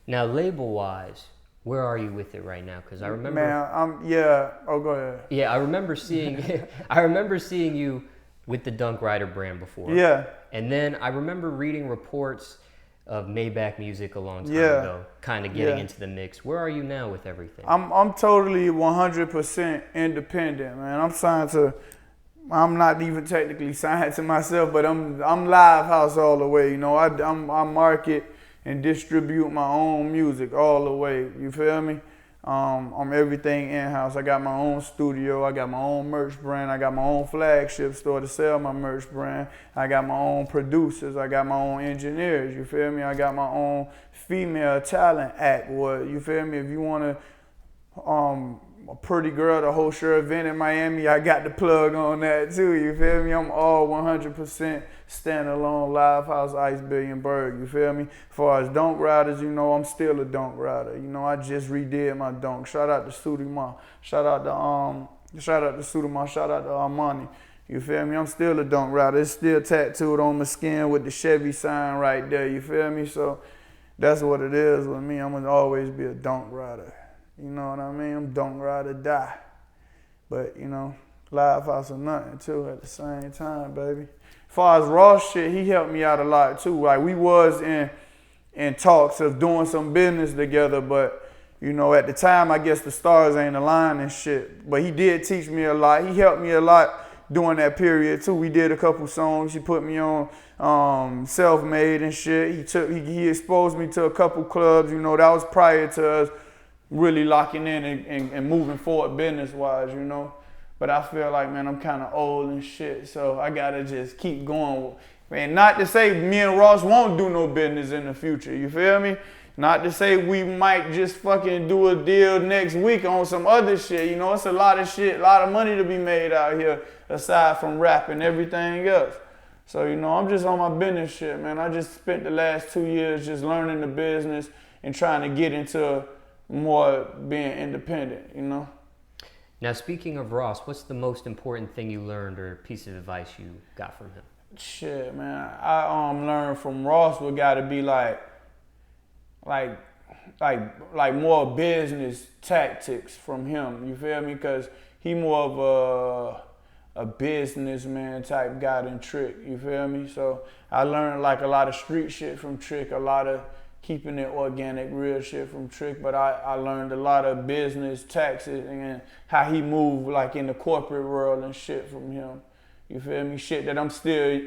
Now, label-wise, where are you with it right now? Because I remember, Man, yeah. Oh, go ahead. yeah, I remember seeing, I remember seeing you with the Dunk Rider brand before. Yeah. And then I remember reading reports of Maybach Music a long time ago, kind of getting into the mix. Where are you now with everything? I'm totally 100% independent, man. I'm not even technically signed to myself, but I'm live house all the way. You know, I market and distribute my own music all the way. You feel me? I'm everything in-house. I got my own studio. I got my own merch brand. I got my own flagship store to sell my merch brand. I got my own producers. I got my own engineers. You feel me? I got my own female talent act. What you feel me? If you want a pretty girl to host your event in Miami, I got the plug on that too. You feel me? I'm all 100% standalone live house ice Billion Berg. You feel me? As far as dunk riders, you know, I'm still a dunk rider. You know, I just redid my dunk. Shout out to Sudima. Shout out to Sudima. Shout out to Armani. You feel me? I'm still a dunk rider. It's still tattooed on my skin with the Chevy sign right there. You feel me? So that's what it is with me. I'm gonna always be a dunk rider. You know what I mean? I'm dunk ride or die. But, you know, live house or nothing too at the same time, baby. As far as Ross shit, he helped me out a lot too. Like we was in talks of doing some business together, but you know, at the time I guess the stars ain't aligned and shit. But he did teach me a lot. He helped me a lot during that period too. We did a couple songs. He put me on Self-Made and shit. He exposed me to a couple clubs, you know, that was prior to us really locking in and moving forward business-wise, you know. But I feel like, man, I'm kind of old and shit, so I gotta just keep going. Man, not to say me and Ross won't do no business in the future, you feel me? Not to say we might just fucking do a deal next week on some other shit, you know. It's a lot of shit, a lot of money to be made out here aside from rap and everything else. So, you know, I'm just on my business shit, man. I just spent the last 2 years just learning the business and trying to get into more being independent, you know. Now, speaking of Ross, what's the most important thing you learned or piece of advice you got from him? Shit, man, I learned from Ross what got to be like more business tactics from him. You feel me? Because he more of a businessman type guy than Trick. You feel me? So I learned like a lot of street shit from Trick, a lot of keeping it organic, real shit from Trick, but I learned a lot of business tactics and how he moved like in the corporate world and shit from him. You feel me? Shit that I'm still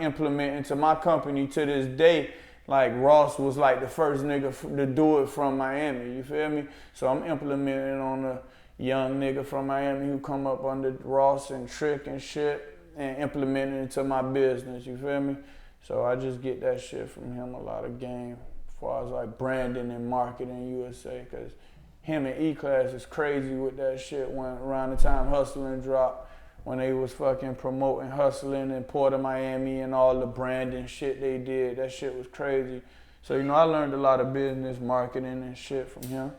implementing to my company to this day. Like Ross was like the first nigga to do it from Miami. You feel me? So I'm implementing on a young nigga from Miami who come up under Ross and Trick and shit and implementing it to my business. You feel me? So I just get that shit from him, a lot of game. As far as like branding and marketing USA, because him and E-Class is crazy with that shit when around the time Hustling dropped, when they was fucking promoting Hustling in Port of Miami and all the branding shit they did. That shit was crazy. So, you know, I learned a lot of business marketing and shit from him.